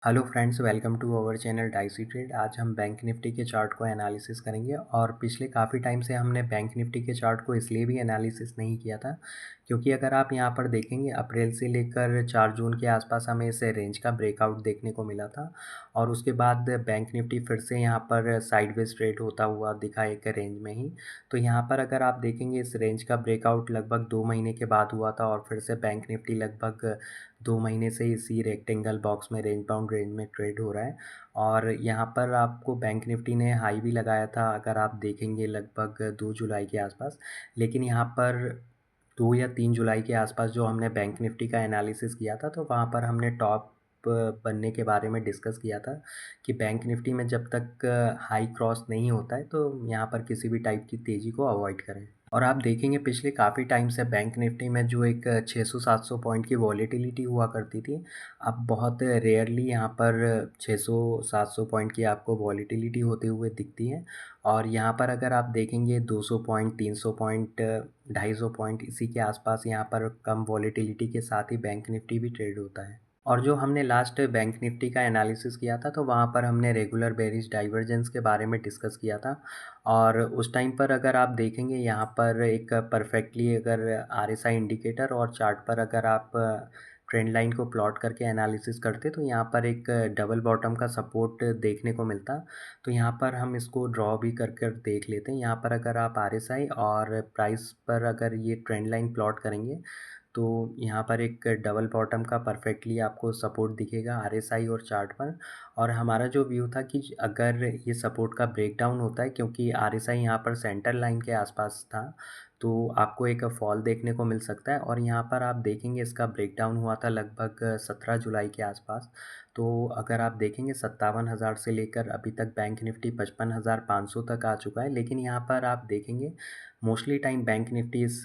Hello friends, welcome to our channel dicey trade. आज हम bank nifty के chart को एनालिसिस करेंगे और पिछले काफ़ी टाइम से हमने बैंक निफ्टी के चार्ट को इसलिए भी एनालिसिस नहीं किया था क्योंकि अगर आप यहाँ पर देखेंगे अप्रैल से लेकर 4 जून के आसपास हमें इस रेंज का ब्रेकआउट देखने को मिला था और उसके बाद बैंक निफ्टी फिर से यहाँ पर साइडवेज ट्रेड होता हुआ दिखा एक रेंज में ही। तो यहाँ पर अगर आप देखेंगे इस रेंज का ब्रेकआउट लगभग 2 महीने के बाद हुआ था और फिर से बैंक निफ्टी लगभग 2 महीने से इसी रेक्टेंगल बॉक्स में रेंज बाउंड रेंज में ट्रेड हो रहा है। और यहाँ पर आपको बैंक निफ्टी ने हाई भी लगाया था अगर आप देखेंगे लगभग 2 जुलाई के आसपास। लेकिन यहाँ पर 2 या 3 जुलाई के आसपास जो हमने बैंक निफ्टी का एनालिसिस किया था तो वहाँ पर हमने टॉप बनने के बारे में डिस्कस किया था कि बैंक निफ्टी में जब तक हाई क्रॉस नहीं होता है तो यहाँ पर किसी भी टाइप की तेज़ी को अवॉइड करें। और आप देखेंगे पिछले काफ़ी टाइम से बैंक निफ्टी में जो एक 600-700 पॉइंट की वॉलेटिलिटी हुआ करती थी, अब बहुत रेयरली यहाँ पर 600-700 पॉइंट की आपको वॉलेटिलिटी होते हुए दिखती है। और यहाँ पर अगर आप देखेंगे 200 पॉइंट, 300 पॉइंट, 250 पॉइंट इसी के आसपास यहाँ पर कम वॉलेटिलिटी के साथ ही बैंक निफ्टी भी ट्रेड होता है। और जो हमने लास्ट बैंक निफ्टी का एनालिसिस किया था तो वहाँ पर हमने रेगुलर बेरिश डाइवर्जेंस के बारे में डिस्कस किया था। और उस टाइम पर अगर आप देखेंगे यहाँ पर एक परफेक्टली अगर आरएसआई इंडिकेटर और चार्ट पर अगर आप ट्रेंड लाइन को प्लॉट करके एनालिसिस करते तो यहाँ पर एक डबल बॉटम का सपोर्ट देखने को मिलता। तो यहाँ पर हम इसको ड्रॉ भी कर कर देख लेते हैं। यहाँ पर अगर आप आरएसआई और प्राइस पर अगर ये ट्रेंड लाइन प्लॉट करेंगे तो यहाँ पर एक डबल बॉटम का परफेक्टली आपको सपोर्ट दिखेगा आरएसआई और चार्ट पर। और हमारा जो व्यू था कि अगर ये सपोर्ट का ब्रेकडाउन होता है क्योंकि आरएसआई यहाँ पर सेंटर लाइन के आसपास था तो आपको एक फॉल देखने को मिल सकता है। और यहाँ पर आप देखेंगे इसका ब्रेकडाउन हुआ था लगभग 17 जुलाई के आसपास। तो अगर आप देखेंगे 57,000 से लेकर अभी तक बैंक निफ्टी 55,500 तक आ चुका है। लेकिन यहाँ पर आप देखेंगे मोस्टली टाइम बैंक निफ्टी इस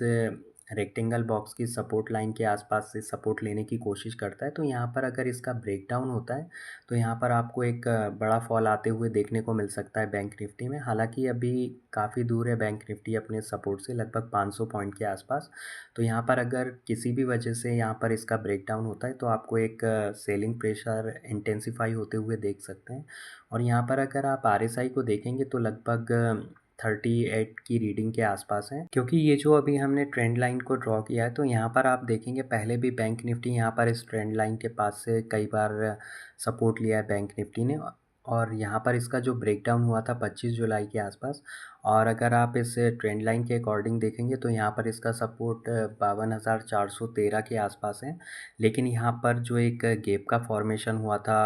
रेक्टेंगल बॉक्स की सपोर्ट लाइन के आसपास से सपोर्ट लेने की कोशिश करता है। तो यहाँ पर अगर इसका ब्रेकडाउन होता है तो यहाँ पर आपको एक बड़ा फॉल आते हुए देखने को मिल सकता है बैंक निफ्टी में। हालांकि अभी काफ़ी दूर है बैंक निफ्टी अपने सपोर्ट से लगभग 500 पॉइंट के आसपास। तो यहाँ पर अगर किसी भी वजह से यहाँ पर इसका ब्रेकडाउन होता है तो आपको एक सेलिंग प्रेशर इंटेंसिफाई होते हुए देख सकते हैं। और यहाँ पर अगर आप आरएसआई को देखेंगे तो लगभग 38 की रीडिंग के आसपास है क्योंकि ये जो अभी हमने ट्रेंड लाइन को ड्रॉ किया है तो यहाँ पर आप देखेंगे पहले भी बैंक निफ्टी यहाँ पर इस ट्रेंड लाइन के पास से कई बार सपोर्ट लिया है बैंक निफ्टी ने। और यहाँ पर इसका जो ब्रेकडाउन हुआ था 25 जुलाई के आसपास। और अगर आप इस ट्रेंड लाइन के अकॉर्डिंग देखेंगे तो यहाँ पर इसका सपोर्ट 52,413 के आसपास है। लेकिन यहाँ पर जो एक गैप का फॉर्मेशन हुआ था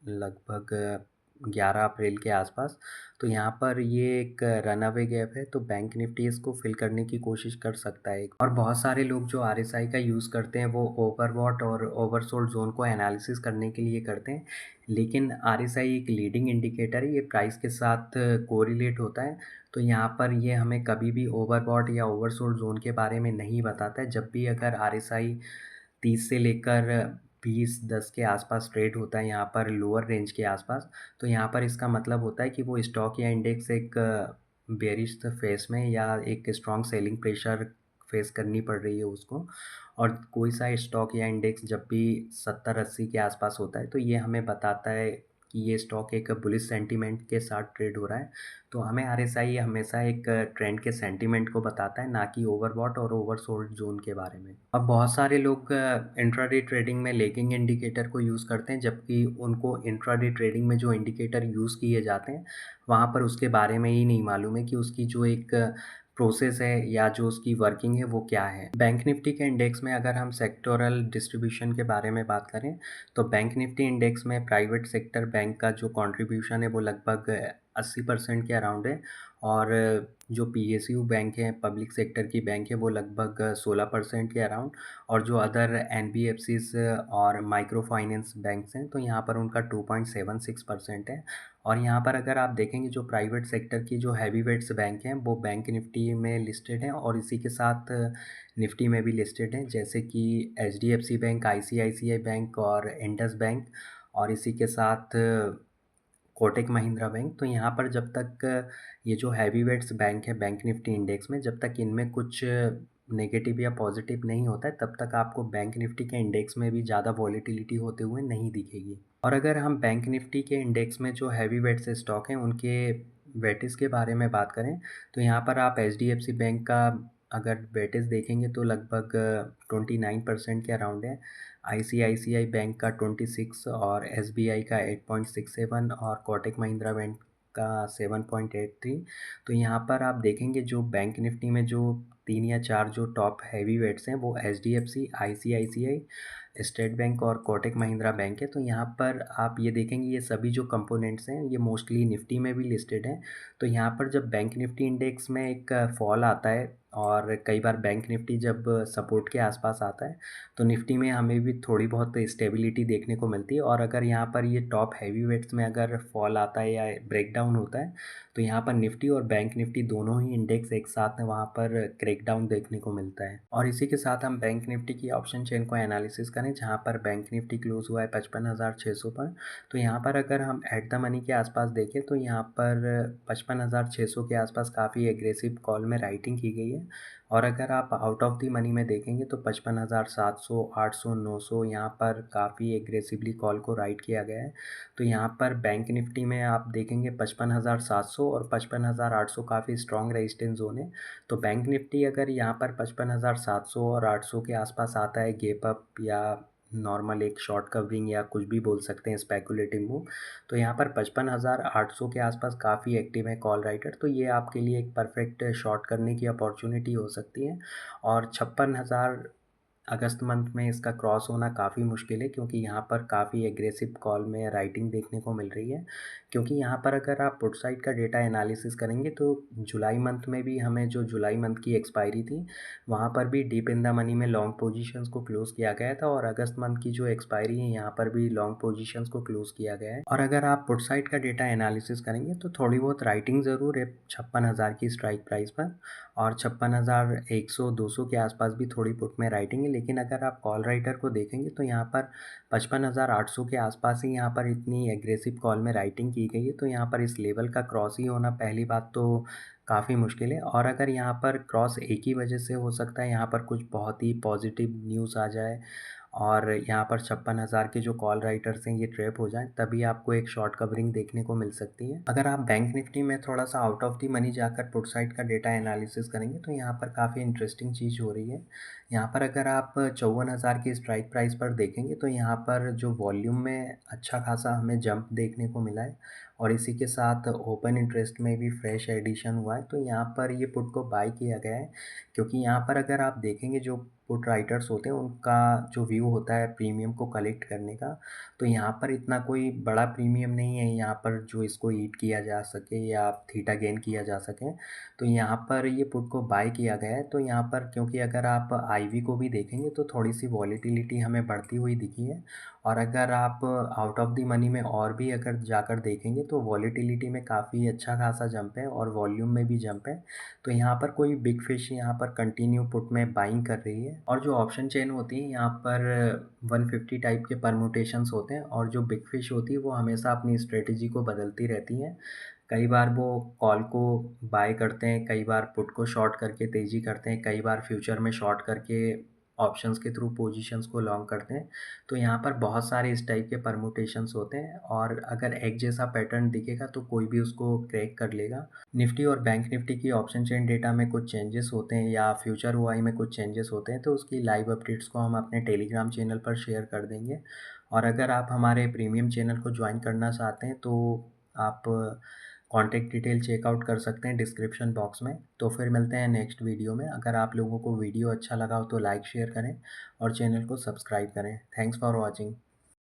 लगभग 11 अप्रैल के आसपास तो यहाँ पर ये एक रन अवे गैप है तो बैंक निफ्टी इसको फिल करने की कोशिश कर सकता है। और बहुत सारे लोग जो आरएसआई का यूज़ करते हैं वो ओवरबॉट और ओवरसोल्ड जोन को एनालिसिस करने के लिए करते हैं। लेकिन आरएसआई एक लीडिंग इंडिकेटर है, ये प्राइस के साथ कोरिलेट होता है। तो यहाँ पर ये हमें कभी भी ओवरबॉट या ओवरसोल्ड जोन के बारे में नहीं बताता है। जब भी अगर आरएसआई 30 से लेकर 20-10 के आसपास ट्रेड होता है यहाँ पर लोअर रेंज के आसपास तो यहाँ पर इसका मतलब होता है कि वो स्टॉक या इंडेक्स एक बेरिश फेस में या एक स्ट्रॉन्ग सेलिंग प्रेशर फेस करनी पड़ रही है उसको। और कोई सा स्टॉक या इंडेक्स जब भी 70-80 के आसपास होता है तो ये हमें बताता है कि ये स्टॉक एक बुलिश सेंटीमेंट के साथ ट्रेड हो रहा है। तो हमें आरएसआई हमेशा एक ट्रेंड के सेंटीमेंट को बताता है, ना कि ओवरबॉट और ओवरसोल्ड जोन के बारे में। अब बहुत सारे लोग इंट्राडे ट्रेडिंग में लैगिंग इंडिकेटर को यूज़ करते हैं जबकि उनको इंट्राडे ट्रेडिंग में जो इंडिकेटर यूज़ किए जाते हैं वहाँ पर उसके बारे में ही नहीं मालूम है कि उसकी जो एक प्रोसेस है या जो उसकी वर्किंग है वो क्या है। बैंक निफ्टी के इंडेक्स में अगर हम सेक्टोरल डिस्ट्रीब्यूशन के बारे में बात करें तो बैंक निफ्टी इंडेक्स में प्राइवेट सेक्टर बैंक का जो कंट्रीब्यूशन है वो लगभग 80% के अराउंड है। और जो पीएसयू बैंक है पब्लिक सेक्टर की बैंक है वो लगभग 16% के अराउंड। और जो अदर एनबीएफसीज और माइक्रो फाइनेंस बैंक्स हैं तो यहाँ पर उनका 2.76% है। और यहाँ पर अगर आप देखेंगे जो प्राइवेट सेक्टर की जो हैवी वेट्स बैंक हैं वो बैंक निफ्टी में लिस्टेड हैं और इसी के साथ निफ्टी में भी लिस्टेड हैं जैसे कि एचडीएफसी बैंक, आईसीआईसीआई बैंक और इंडस बैंक और इसी के साथ कोटक महिंद्रा बैंक। तो यहाँ पर जब तक ये जो हैवी वेट्स बैंक है बैंक निफ्टी इंडेक्स में जब तक इनमें कुछ नेगेटिव या पॉजिटिव नहीं होता है तब तक आपको बैंक निफ्टी के इंडेक्स में भी ज़्यादा वॉलीटिलिटी होते हुए नहीं दिखेगी। और अगर हम बैंक निफ्टी के इंडेक्स में जो हैवी वेट्स स्टॉक हैं उनके वेटेज के बारे में बात करें तो यहाँ पर आप एचडीएफसी बैंक का अगर वेटेज देखेंगे तो लगभग 29% के अराउंड है। आईसीआईसीआई बैंक का 26 और एसबीआई का 8.67 और कोटक महिंद्रा बैंक का 7.83। तो यहाँ पर आप देखेंगे जो बैंक निफ्टी में जो 3 या 4 जो टॉप हैवी वेट्स हैं वो एचडीएफसी, आईसीआईसीआई, स्टेट बैंक और कोटक महिंद्रा बैंक है। तो यहाँ पर आप ये देखेंगे ये सभी जो कंपोनेंट्स हैं ये मोस्टली निफ्टी में भी लिस्टेड हैं। तो यहाँ पर जब बैंक निफ्टी इंडेक्स में एक फॉल आता है और कई बार बैंक निफ्टी जब सपोर्ट के आसपास आता है तो निफ्टी में हमें भी थोड़ी बहुत स्टेबिलिटी देखने को मिलती है। और अगर यहाँ पर ये टॉप हैवी वेट्स में अगर फॉल आता है या ब्रेकडाउन होता है तो यहाँ पर निफ्टी और बैंक निफ्टी दोनों ही इंडेक्स एक साथ में वहाँ पर क्रैकडाउन देखने को मिलता है। और इसी के साथ हम बैंक निफ्टी की ऑप्शन चेन को एनालिसिस करें जहाँ पर बैंक निफ्टी क्लोज हुआ है 55,600 पर। तो यहाँ पर अगर हम एट द मनी के आसपास देखें तो यहाँ पर 55,600 के आसपास काफ़ी एग्रेसिव कॉल में राइटिंग की गई है। और अगर आप आउट ऑफ द मनी में देखेंगे तो 55,700, 800, 900 यहाँ पर काफ़ी एग्रेसिवली कॉल को राइट किया गया है। तो यहाँ पर बैंक निफ्टी में आप देखेंगे 55,700 और 55,800 काफ़ी स्ट्रॉन्ग रेजिस्टेंस जोन है। तो बैंक निफ्टी अगर यहाँ पर 55,700 और 800 के आसपास आता है गैप अप या नॉर्मल एक शॉर्ट कवरिंग या कुछ भी बोल सकते हैं स्पेकुलेटिव मूव, तो यहाँ पर 55,800 के आसपास काफ़ी एक्टिव है कॉल राइटर। तो ये आपके लिए एक परफेक्ट शॉर्ट करने की अपॉर्चुनिटी हो सकती है। और 56,000 अगस्त मंथ में इसका क्रॉस होना काफ़ी मुश्किल है क्योंकि यहाँ पर काफ़ी एग्रेसिव कॉल में राइटिंग देखने को मिल रही है। क्योंकि यहाँ पर अगर आप पुट साइड का डेटा एनालिसिस करेंगे तो जुलाई मंथ में भी हमें जो जुलाई मंथ की एक्सपायरी थी वहाँ पर भी डीप इन द मनी में लॉन्ग पोजीशंस को क्लोज़ किया गया था और अगस्त मंथ की जो एक्सपायरी है यहाँ पर भी लॉन्ग पोजीशंस को क्लोज़ किया गया है। और अगर आप पुट साइड का डेटा एनालिसिस करेंगे तो थोड़ी बहुत राइटिंग ज़रूर है 56,000 की स्ट्राइक प्राइस पर और 56,100 200 के आसपास भी थोड़ी पुट में राइटिंग है। लेकिन अगर आप कॉल राइटर को देखेंगे तो यहाँ पर 55,800 के आसपास ही यहाँ पर इतनी एग्रेसिव कॉल में राइटिंग की गई है। तो यहाँ पर इस लेवल का क्रॉस ही होना पहली बात तो काफ़ी मुश्किल है। और अगर यहाँ पर क्रॉस एक ही वजह से हो सकता है यहाँ पर कुछ बहुत ही पॉजिटिव न्यूज़ आ जाए और यहाँ पर 56,000 के जो कॉल राइटर्स हैं ये ट्रैप हो जाएं तभी आपको एक शॉर्ट कवरिंग देखने को मिल सकती है। अगर आप बैंक निफ्टी में थोड़ा सा आउट ऑफ द मनी जाकर पुट साइड का डेटा एनालिसिस करेंगे तो यहाँ पर काफ़ी इंटरेस्टिंग चीज़ हो रही है। यहाँ पर अगर आप 54,000 की स्ट्राइक प्राइस पर देखेंगे तो यहाँ पर जो वॉल्यूम में अच्छा खासा हमें जंप देखने को मिला है और इसी के साथ ओपन इंटरेस्ट में भी फ्रेश एडिशन हुआ है। तो यहाँ पर ये पुट को बाय किया गया है क्योंकि यहाँ पर अगर आप देखेंगे जो पुट राइटर्स होते हैं उनका जो व्यू होता है प्रीमियम को कलेक्ट करने का, तो यहाँ पर इतना कोई बड़ा प्रीमियम नहीं है यहाँ पर जो इसको ईट किया जा सके या थीटा गेन किया जा सके। तो यहाँ पर ये पुट को बाय किया गया है। तो यहाँ पर क्योंकि अगर आप आईवी को भी देखेंगे तो थोड़ी सी वॉलीटिलिटी हमें बढ़ती हुई दिखी है। और अगर आप आउट ऑफ द मनी में और भी अगर जाकर देखेंगे तो वॉलीटिलिटी में काफ़ी अच्छा खासा जंप है और वॉल्यूम में भी जंप है। तो यहाँ पर कोई बिग फिश यहाँ पर कंटिन्यू पुट में बाइंग कर रही है। और जो ऑप्शन चेन होती है यहाँ पर 150 टाइप के परम्यूटेशंस होते हैं और जो बिग फिश होती है वो हमेशा अपनी स्ट्रेटजी को बदलती रहती हैं। कई बार वो कॉल को बाय करते हैं, कई बार पुट को शॉर्ट करके तेज़ी करते हैं, कई बार फ्यूचर में शॉर्ट करके ऑप्शंस के थ्रू पोजीशंस को लॉन्ग करते हैं। तो यहाँ पर बहुत सारे इस टाइप के परम्यूटेशंस होते हैं और अगर एक जैसा पैटर्न दिखेगा तो कोई भी उसको क्रैक कर लेगा। निफ्टी और बैंक निफ्टी की ऑप्शन चेन डेटा में कुछ चेंजेस होते हैं या फ्यूचर ओआई में कुछ चेंजेस होते हैं तो उसकी लाइव अपडेट्स को हम अपने टेलीग्राम चैनल पर शेयर कर देंगे। और अगर आप हमारे प्रीमियम चैनल को ज्वाइन करना चाहते हैं तो आप कॉन्टैक्ट डिटेल चेकआउट कर सकते हैं डिस्क्रिप्शन बॉक्स में। तो फिर मिलते हैं नेक्स्ट वीडियो में। अगर आप लोगों को वीडियो अच्छा लगा हो तो लाइक शेयर करें और चैनल को सब्सक्राइब करें। Thanks for watching.